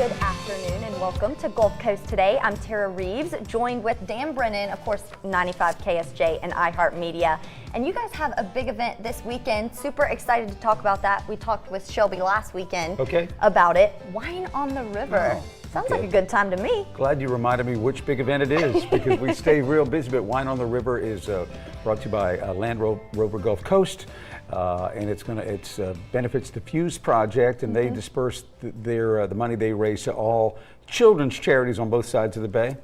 Good afternoon and welcome to Gulf Coast Today. I'm Terra Reeves, joined with Dan Brennan, of course, 95 KSJ and iHeart Media. And you guys have a big event this weekend. Super excited to talk about that. We talked with Shelby last weekend about it. Wine on the River. Sounds like a good time to me. Glad you reminded me which big event it is because we stay real busy, but Wine on the River is brought to you by Land Rover Gulf Coast. And it's benefits the Fuse Project, and they disperse the money they raise to all children's charities on both sides of the bay.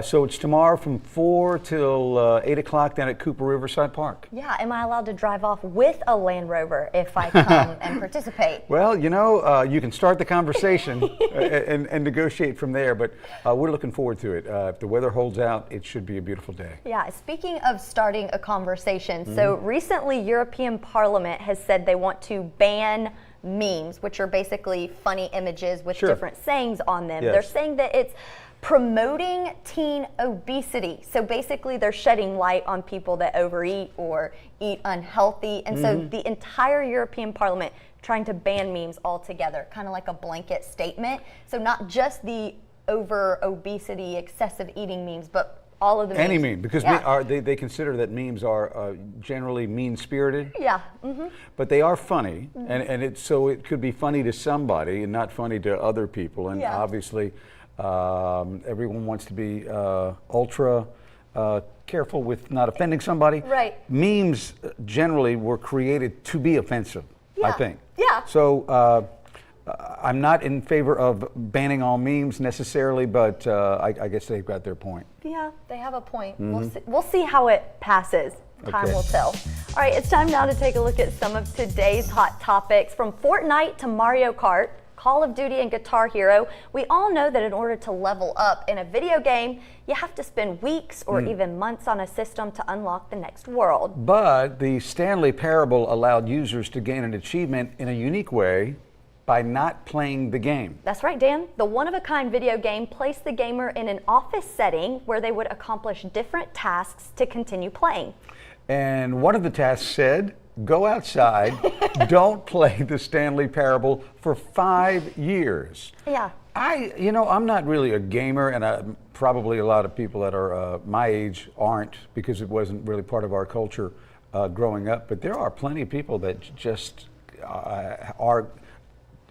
So it's tomorrow from 4 till 8 o'clock down at Cooper Riverside Park. Yeah, am I allowed to drive off with a Land Rover if I come and participate? Well, you know, you can start the conversation and negotiate from there, but we're looking forward to it. If the weather holds out, it should be a beautiful day. Yeah, speaking of starting a conversation, so recently European Parliament has said they want to ban memes, which are basically funny images with different sayings on them. They're saying that it's promoting teen obesity. So basically they're shedding light on people that overeat or eat unhealthy. And so the entire European Parliament trying to ban memes altogether, kind of like a blanket statement. So not just the over obesity, excessive eating memes, but all of the Any memes. meme, because they consider that memes are generally mean-spirited. Yeah. But they are funny, and so it could be funny to somebody and not funny to other people. And obviously, everyone wants to be ultra careful with not offending somebody. Right. Memes generally were created to be offensive, I think. Yeah. So I'm not in favor of banning all memes necessarily, but I guess they've got their point. Yeah, they have a point. We'll see how it passes. Time will tell. All right, it's time now to take a look at some of today's hot topics. From Fortnite to Mario Kart, Call of Duty and Guitar Hero, we all know that in order to level up in a video game, you have to spend weeks or even months on a system to unlock the next world. But the Stanley Parable allowed users to gain an achievement in a unique way by not playing the game. That's right, Dan. The one-of-a-kind video game placed the gamer in an office setting where they would accomplish different tasks to continue playing. And one of the tasks said, go outside, don't play the Stanley Parable for 5 years. Yeah. I'm not really a gamer, and probably a lot of people that are my age aren't, because it wasn't really part of our culture growing up. But there are plenty of people that just are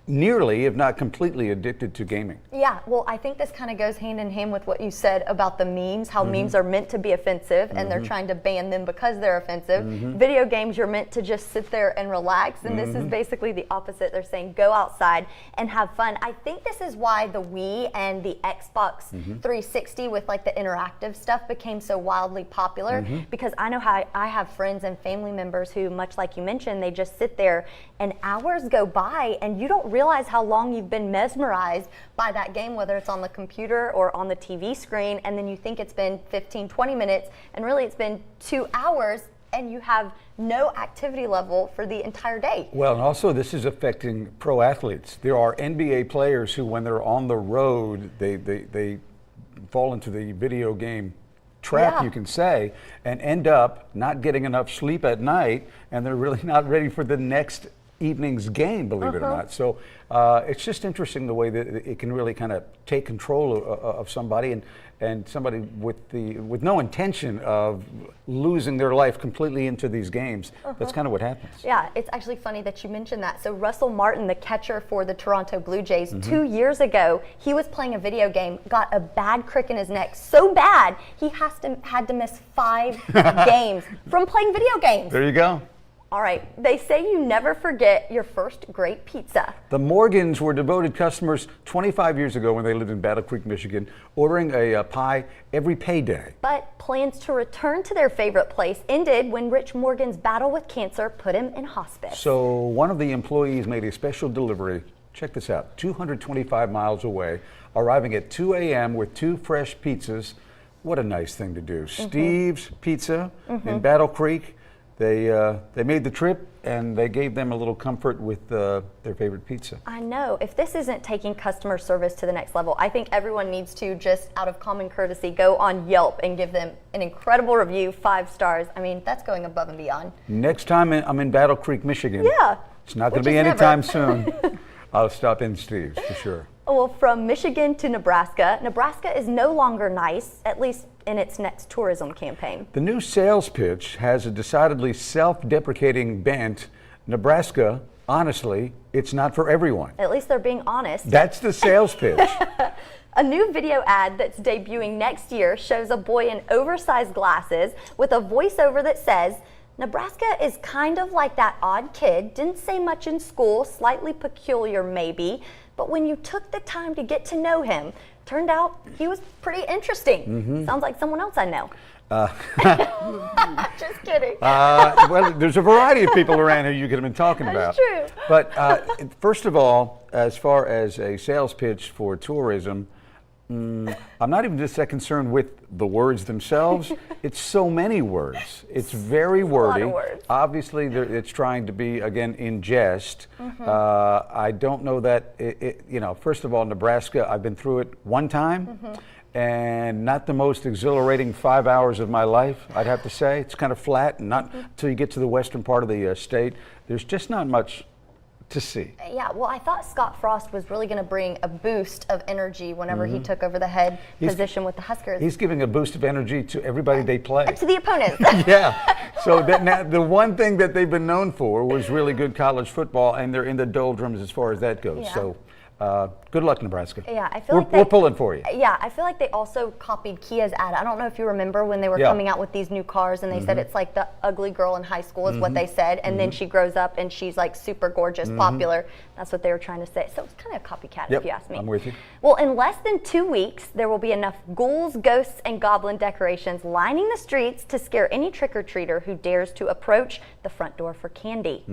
nearly, if not completely, addicted to gaming. Yeah, well, I think this kind of goes hand in hand with what you said about the memes, how memes are meant to be offensive, and they're trying to ban them because they're offensive. Video games, you're meant to just sit there and relax, and this is basically the opposite. They're saying go outside and have fun. I think this is why the Wii and the Xbox 360 with like the interactive stuff became so wildly popular, because I know how I have friends and family members who, much like you mentioned, they just sit there and hours go by and you don't realize how long you've been mesmerized by that game, whether it's on the computer or on the TV screen, and then you think it's been 15, 20 minutes, and really it's been 2 hours, and you have no activity level for the entire day. Well, and also this is affecting pro athletes. There are NBA players who, when they're on the road, they fall into the video game trap, you can say, and end up not getting enough sleep at night, and they're really not ready for the next evening's game, believe it or not. So it's just interesting the way that it can really kind of take control of somebody, and somebody with no intention of losing their life completely into these games. That's kind of what happens. Yeah, it's actually funny that you mentioned that. So Russell Martin, the catcher for the Toronto Blue Jays, 2 years ago, he was playing a video game, got a bad crick in his neck, so bad he had to miss 5 games from playing video games. There you go. All right, they say you never forget your first great pizza. The Morgans were devoted customers 25 years ago when they lived in Battle Creek, Michigan, ordering a pie every payday. But plans to return to their favorite place ended when Rich Morgan's battle with cancer put him in hospice. So one of the employees made a special delivery, check this out, 225 miles away, arriving at 2 a.m. with 2 fresh pizzas. What a nice thing to do. Steve's Pizza in Battle Creek. They made the trip, and they gave them a little comfort with their favorite pizza. I know. If this isn't taking customer service to the next level, I think everyone needs to, just out of common courtesy, go on Yelp and give them an incredible review, 5 stars. I mean, that's going above and beyond. Next time I'm in Battle Creek, Michigan. Yeah. It's not going to be anytime soon. I'll stop in Steve's for sure. Well, from Michigan to Nebraska, Nebraska is no longer nice, at least in its next tourism campaign. The new sales pitch has a decidedly self-deprecating bent. Nebraska, honestly, it's not for everyone. At least they're being honest. That's the sales pitch. A new video ad that's debuting next year shows a boy in oversized glasses with a voiceover that says, Nebraska is kind of like that odd kid, didn't say much in school, slightly peculiar maybe, but when you took the time to get to know him, turned out he was pretty interesting. Sounds like someone else I know. Just kidding. Well, there's a variety of people around here you could have been talking about. That's true. But first of all, as far as a sales pitch for tourism, I'm not even just that concerned with the words themselves. It's so many words. It's very wordy. A lot of words. Obviously, it's trying to be, again, in jest. I don't know that, first of all, Nebraska, I've been through it one time. And not the most exhilarating 5 hours of my life, I'd have to say. It's kind of flat, and not until you get to the western part of the state. There's just not much to see. Yeah, well, I thought Scott Frost was really going to bring a boost of energy whenever he took over the head position with the Huskers. He's giving a boost of energy to everybody they play. To the opponents. Yeah. So now the one thing that they've been known for was really good college football, and they're in the doldrums as far as that goes. Yeah. So good luck, Nebraska. Yeah, I feel like we're pulling for you. Yeah, I feel like they also copied Kia's ad. I don't know if you remember when they were coming out with these new cars, and they said it's like the ugly girl in high school is what they said, and then she grows up and she's like super gorgeous, popular. That's what they were trying to say. So it's kind of a copycat, if you ask me. I'm with you. Well, in less than 2 weeks, there will be enough ghouls, ghosts, and goblin decorations lining the streets to scare any trick-or-treater who dares to approach the front door for candy.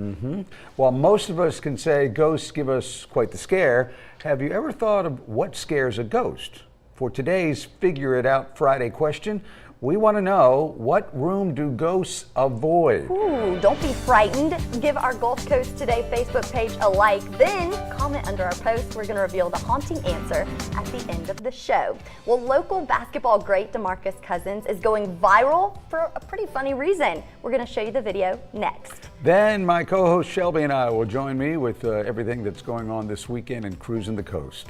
While most of us can say ghosts give us quite the scare, have you ever thought of what scares a ghost? For today's Figure It Out Friday question, we want to know, what room do ghosts avoid? Ooh, don't be frightened. Give our Gulf Coast Today Facebook page a like, then comment under our post. We're going to reveal the haunting answer at the end of the show. Well, local basketball great DeMarcus Cousins is going viral for a pretty funny reason. We're going to show you the video next. Then my co-host Shelby and I will join me with everything that's going on this weekend in Cruising the Coast.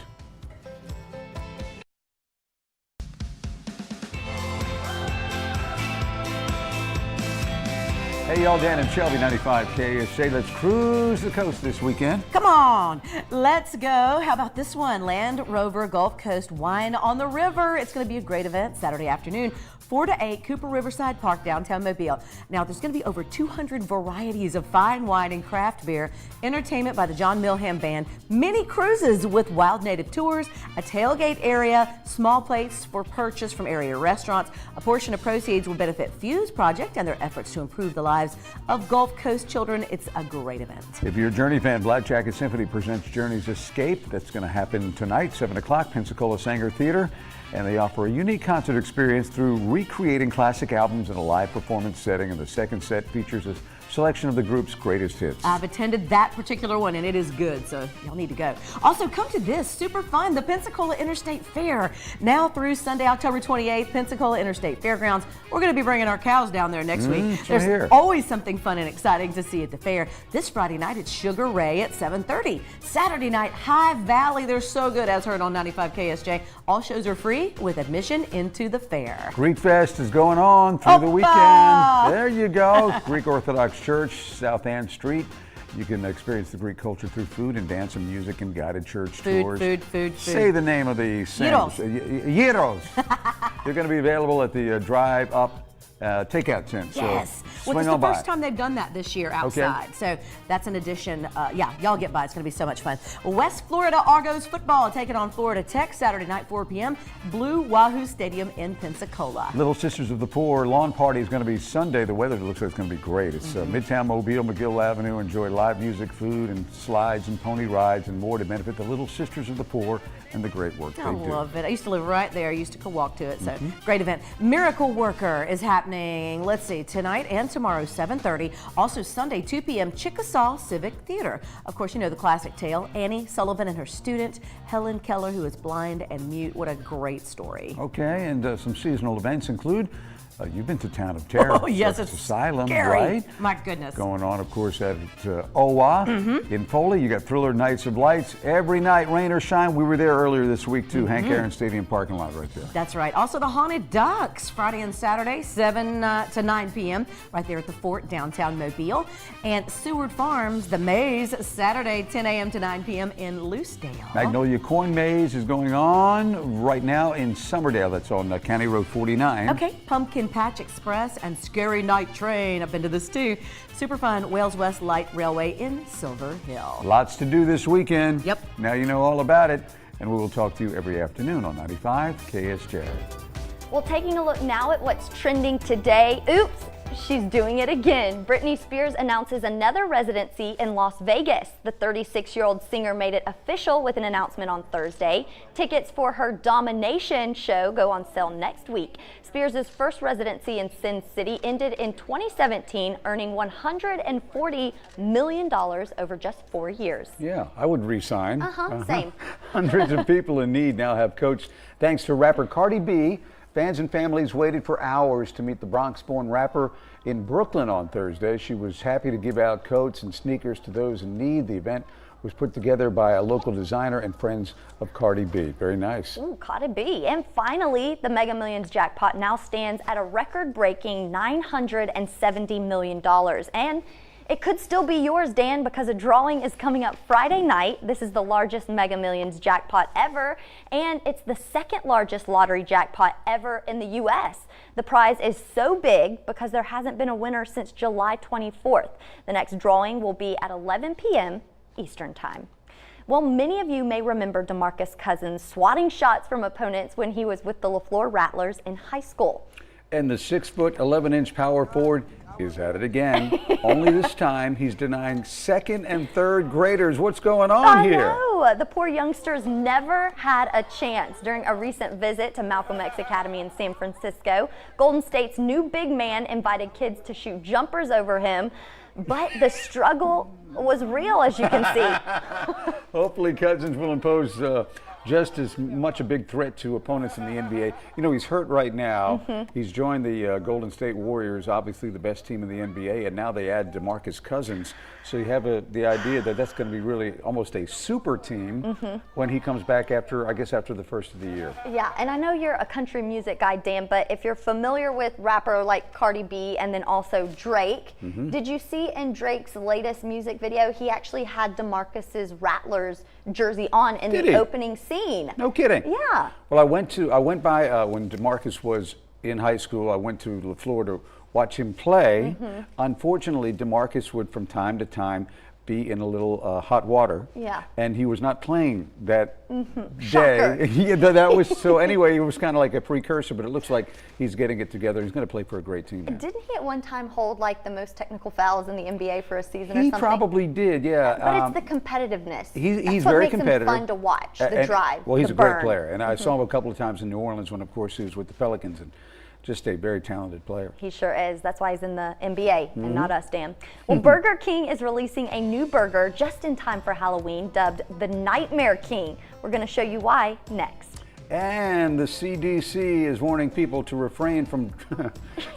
Hey y'all, Dan and Shelby, 95 KSJ. Let's cruise the coast this weekend. Come on, let's go. How about this one? Land Rover Gulf Coast Wine on the River. It's going to be a great event Saturday afternoon, 4 to 8, Cooper Riverside Park, downtown Mobile. Now, there's going to be over 200 varieties of fine wine and craft beer, entertainment by the John Milham Band, mini cruises with wild native tours, a tailgate area, small plates for purchase from area restaurants. A portion of proceeds will benefit Fuse Project and their efforts to improve the lives of Gulf Coast children. It's a great event. If you're a Journey fan, Black Jacket Symphony presents Journey's Escape. That's going to happen tonight, 7 o'clock, Pensacola Sanger Theater. And they offer a unique concert experience through recreating classic albums in a live performance setting. And the second set features a selection of the group's greatest hits. I've attended that particular one, and it is good, so y'all need to go. Also, come to this, super fun, the Pensacola Interstate Fair. Now through Sunday, October 28th, Pensacola Interstate Fairgrounds. We're going to be bringing our cows down there next week. There's always something fun and exciting to see at the fair. This Friday night, it's Sugar Ray at 7:30. Saturday night, High Valley. They're so good, as heard on 95 KSJ. All shows are free with admission into the fair. Greek Fest is going on through the weekend. There you go. Greek Orthodox Church, South Ann Street. You can experience the Greek culture through food and dance and music and guided church tours. Food. Say the name of the sandals. Gyros. They're going to be available at the Drive Up takeout tent. Yes. So Well, it's swing the on first by. time they've done that this year outside. So that's an addition. Yeah, y'all get by. It's going to be so much fun. West Florida Argos football taking on Florida Tech Saturday night, 4 p.m. Blue Wahoo Stadium in Pensacola. Little Sisters of the Poor lawn party is going to be Sunday. The weather looks like it's going to be great. It's Midtown Mobile, McGill Avenue. Enjoy live music, food, and slides and pony rides and more to benefit the Little Sisters of the Poor and the great work they do. I love it. I used to live right there. I used to walk to it. So great event. Miracle Worker is happening, let's see, tonight and tomorrow, 7:30. Also Sunday, 2 p.m., Chickasaw Civic Theater. Of course, you know the classic tale, Annie Sullivan and her student, Helen Keller, who is blind and mute. What a great story. Okay, and some seasonal events include You've been to Town of Terror. Oh, yes, it's Asylum, scary. right? My goodness. Going on, of course, at OWA. In Foley, you got Thriller Nights of Lights. Every night, rain or shine. We were there earlier this week, too. Hank Aaron Stadium parking lot right there. That's right. Also, the Haunted Ducks, Friday and Saturday, 7 to 9 p.m., right there at the Fort, downtown Mobile. And Seward Farms, the Maze, Saturday, 10 a.m. to 9 p.m. in Loosedale. Magnolia Coin Maze is going on right now in Summerdale. That's on County Road 49. Okay, Pumpkin Patch Express and Scary Night Train. I've been to this too. Super fun Wales West Light Railway in Silver Hill. Lots to do this weekend. Yep. Now you know all about it. And we will talk to you every afternoon on 95 KSJ. Well, taking a look now at what's trending today. Oops, she's doing it again. Britney Spears announces another residency in Las Vegas. The 36-year-old singer made it official with an announcement on Thursday. Tickets for her Domination show go on sale next week. Spears' first residency in Sin City ended in 2017, earning $140 million over just 4 years. Yeah, I would re-sign. Same. Hundreds of people in need now have coats thanks to rapper Cardi B. Fans and families waited for hours to meet the Bronx-born rapper in Brooklyn on Thursday. She was happy to give out coats and sneakers to those in need. The event was put together by a local designer and friends of Cardi B. Very nice. Ooh, Cardi B. And finally, the Mega Millions jackpot now stands at a record-breaking $970 million. And it could still be yours, Dan, because a drawing is coming up Friday night. This is the largest Mega Millions jackpot ever, and it's the second largest lottery jackpot ever in the U.S. The prize is so big because there hasn't been a winner since July 24th. The next drawing will be at 11 p.m. Eastern Time. Well, many of you may remember DeMarcus Cousins swatting shots from opponents when he was with the LaFleur Rattlers in high school. And the 6', 11-inch power forward is at it again. Only this time he's denying second and third graders. What's going on here? I know. The poor youngsters never had a chance. During a recent visit to Malcolm X Academy in San Francisco, Golden State's new big man invited kids to shoot jumpers over him, but the struggle was real, as you can see. Hopefully Cousins will impose just as much a big threat to opponents in the NBA. You know, he's hurt right now. He's joined the Golden State Warriors, obviously the best team in the NBA, and now they add DeMarcus Cousins. So you have the idea that that's going to be really almost a super team when he comes back after, I guess, after the first of the year. Yeah, and I know you're a country music guy, Dan, but if you're familiar with rapper like Cardi B and then also Drake, did you see in Drake's latest music video, he actually had DeMarcus's Rattlers jersey on in the opening scene. No kidding. Yeah. Well, I went by when DeMarcus was in high school. I went to LaFleur to watch him play. Unfortunately, DeMarcus would from time to time be in a little hot water. Yeah. And he was not playing that day. Yeah, that was so. Anyway, it was kind of like a precursor, but it looks like he's getting it together. He's going to play for a great team. Now. Didn't he at one time hold like the most technical fouls in the NBA for a season or something? He probably did, yeah. But it's the competitiveness. He's what very makes competitive. him fun to watch. The drive. Well, he's the a great burn. player, and I saw him a couple of times in New Orleans when, of course, he was with the Pelicans, and just a very talented player. He sure is. That's why he's in the NBA and not us, Dan. Well, Burger King is releasing a new burger just in time for Halloween, dubbed the Nightmare King. We're going to show you why next. And the CDC is warning people to refrain from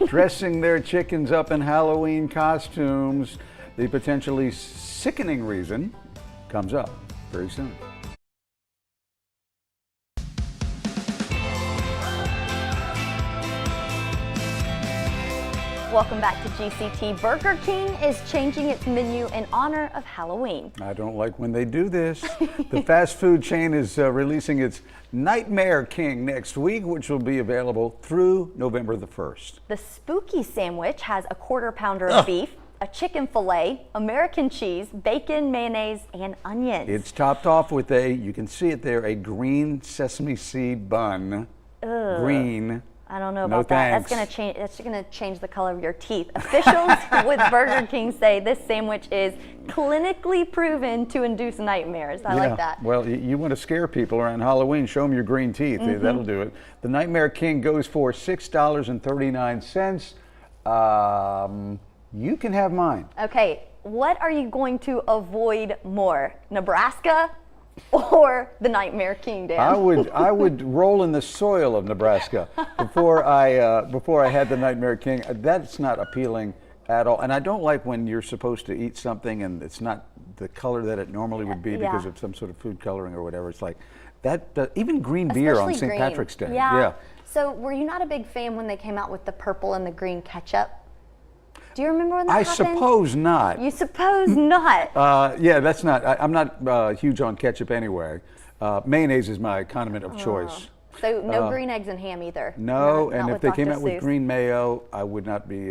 dressing their chickens up in Halloween costumes. The potentially sickening reason comes up very soon. Welcome back to GCT. Burger King is changing its menu in honor of Halloween. I don't like when they do this. The fast food chain is releasing its Nightmare King next week, which will be available through November the 1st. The spooky sandwich has a quarter pounder of beef, a chicken fillet, American cheese, bacon, mayonnaise, and onions. It's topped off with you can see it there, a green sesame seed bun. Green. I don't know No about that. thanks. That's gonna change the color of your teeth. Officials with Burger King say this sandwich is clinically proven to induce nightmares. I like that. Well, you want to scare people around Halloween, show them your green teeth. That'll do it. The Nightmare King goes for $6.39. You can have mine. Okay, what are you going to avoid more? Nebraska, or the Nightmare King, Dan? I would roll in the soil of Nebraska before I had the Nightmare King. That's not appealing at all. And I don't like when you're supposed to eat something and it's not the color that it normally would be because of some sort of food coloring or whatever. It's like that. Even green beer on Especially St. green. Patrick's Day. Yeah. So were you not a big fan when they came out with the purple and the green ketchup? Do you remember when that I happened? suppose not. You suppose not. Yeah, that's not. I'm not huge on ketchup anyway. Mayonnaise is my condiment of choice. So no green eggs and ham either. No, and not if with they came Dr. out with Seuss. green mayo, I would not be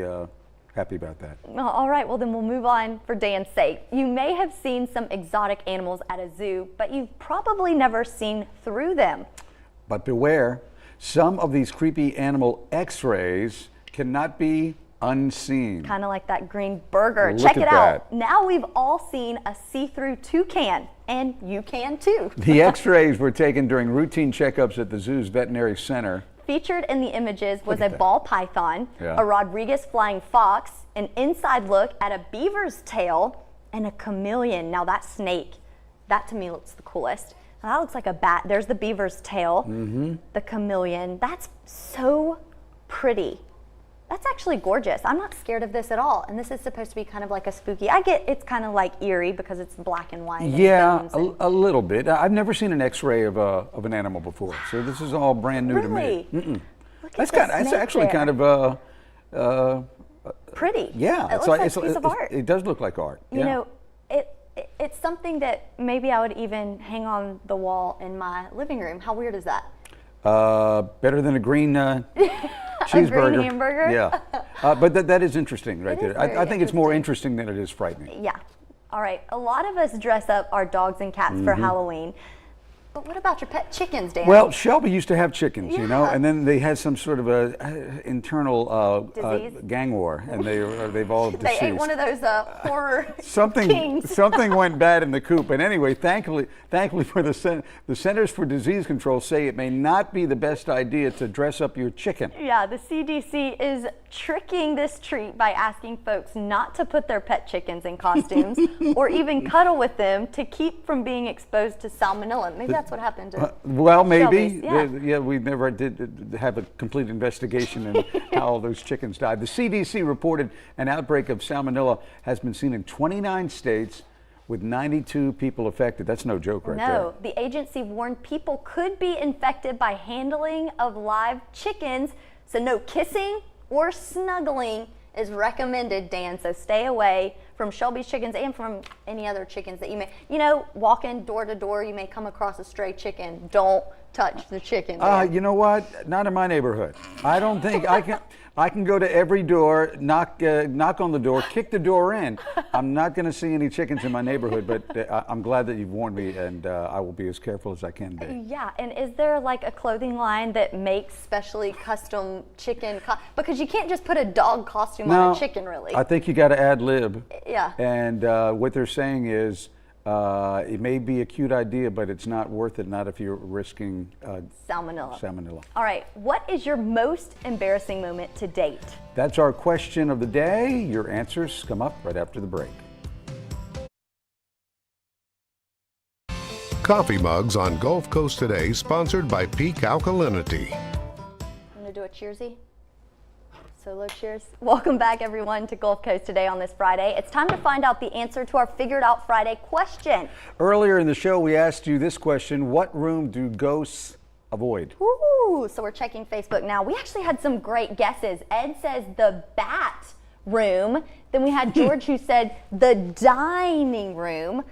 happy about that. All right, well then we'll move on for Dan's sake. You may have seen some exotic animals at a zoo, but you've probably never seen through them. But beware, some of these creepy animal X-rays cannot be unseen. Kind of like that green burger. Look Check at it out. that. Now we've all seen a see-through toucan, and you can too. The X-rays were taken during routine checkups at the zoo's veterinary center. Featured in the images was Look a at that. ball python, Yeah. a Rodriguez flying fox, an inside look at a beaver's tail, and a chameleon. Now that snake, that to me looks the coolest. Now that looks like a bat. There's the beaver's tail, the chameleon. That's so pretty. That's actually gorgeous. I'm not scared of this at all. And this is supposed to be kind of like a spooky. I get it's kind of like eerie because it's black and white. Yeah, and a little bit. I've never seen an X-ray of an animal before, so this is all brand new Really? to me. Look at That's the that's snake actually there. kind of pretty. yeah. It looks like a piece of art. It does look like art. You know, it's something that maybe I would even hang on the wall in my living room. How weird is that? Better than a green cheeseburger. A green hamburger? Yeah, but that is interesting right It there. is very I think it's more interesting than it is frightening. Yeah. All right. A lot of us dress up our dogs and cats for Halloween. But what about your pet chickens, Dan? Well, Shelby used to have chickens, you know, Yeah. and then they had some sort of a internal Disease? gang war, and they've all they deceased. ate one of those horror Something kings. something went bad in the coop, and anyway, thankfully for the Centers for Disease Control say it may not be the best idea to dress up your chicken. Yeah, the CDC is tricking this treat by asking folks not to put their pet chickens in costumes or even cuddle with them to keep from being exposed to salmonella. Maybe that's what happened to Well, maybe. Shelby's, yeah. We never did have a complete investigation into how all those chickens died. The CDC reported an outbreak of salmonella has been seen in 29 states with 92 people affected. That's no joke right there. No, the agency warned people could be infected by handling of live chickens, so no kissing or snuggling is recommended, Dan. So stay away from Shelby's chickens and from any other chickens that you may, walking door to door, you may come across a stray chicken. Don't touch the chicken. Dan. You know what? Not in my neighborhood. I don't think I can. I can go to every door, knock on the door, kick the door in. I'm not going to see any chickens in my neighborhood, but I'm glad that you've warned me, and I will be as careful as I can be. Yeah, and is there like a clothing line that makes specially custom chicken? Because you can't just put a dog costume on a chicken, really. I think you got to ad lib. Yeah. And what they're saying is, it may be a cute idea, but it's not worth it, not if you're risking salmonella. All right, what is your most embarrassing moment to date? That's our question of the day. Your answers come up right after the break. Coffee mugs on Gulf Coast Today, sponsored by Peak Alkalinity. I'm gonna do a cheersy. Solo cheers. Welcome back, everyone, to Gulf Coast Today on this Friday. It's time to find out the answer to our Figured Out Friday question. Earlier in the show, we asked you this question: what room do ghosts avoid? Ooh, so we're checking Facebook now. We actually had some great guesses. Ed says the bat room. Then we had George who said the dining room.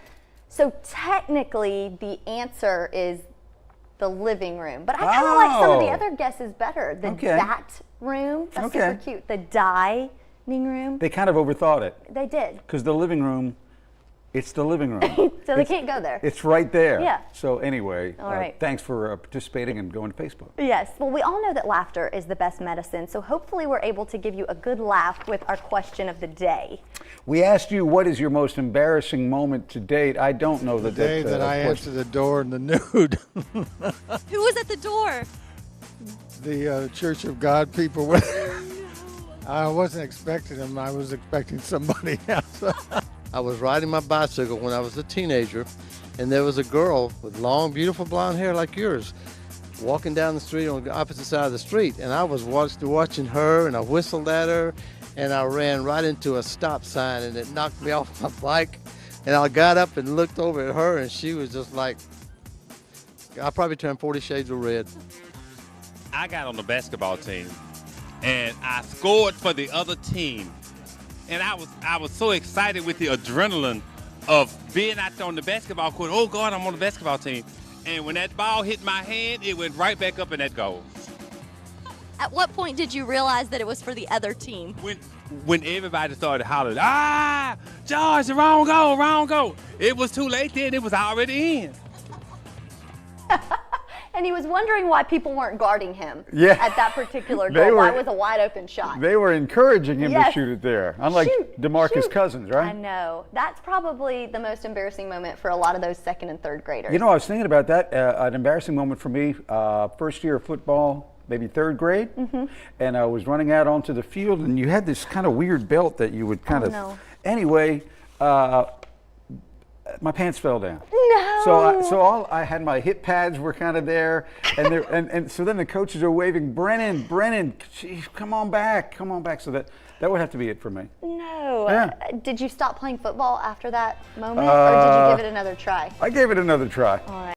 So technically, the answer is the living room. But I kind of like some of the other guesses better. The bat room. That's super cute. The dining room. They kind of overthought it. They did. Because the living room, it's the living room. So they can't go there. It's right there. Yeah. So anyway, All right. Thanks for participating and going to Facebook. Yes. Well, we all know that laughter is the best medicine. So hopefully we're able to give you a good laugh with our question of the day. We asked you, what is your most embarrassing moment to date? I don't know that The day that I answered the door in the nude. Who was at the door? The Church of God people. I wasn't expecting them. I was expecting somebody else. I was riding my bicycle when I was a teenager, and there was a girl with long, beautiful blonde hair like yours walking down the street on the opposite side of the street. And I was watching her, and I whistled at her, and I ran right into a stop sign, and it knocked me off my bike. And I got up and looked over at her, and she was just like, I probably turned 40 shades of red. I got on the basketball team, and I scored for the other team. And I was so excited with the adrenaline of being out there on the basketball court. Oh, God, I'm on the basketball team. And when that ball hit my hand, it went right back up in that goal. At what point did you realize that it was for the other team? When everybody started hollering, ah, George, wrong goal, wrong goal. It was too late then. It was already in. And he was wondering why people weren't guarding him Yeah. at that particular They goal. Why were- it was a wide open shot. They were encouraging him to Yes. shoot it there, unlike Shoot, DeMarcus shoot. Cousins, I right? know. That's probably the most embarrassing moment for a lot of those second and third graders. You know, I was thinking about that. An embarrassing moment for me, first year of football, maybe third grade, and I was running out onto the field, and you had this kind of weird belt that you would kind of. no. Anyway, my pants fell down. No. So I had my hip pads were kind of there, and so then the coaches are waving, Brennan, geez, come on back. So that would have to be it for me. No. Yeah. Did you stop playing football after that moment, or did you give it another try? I gave it another try. All right.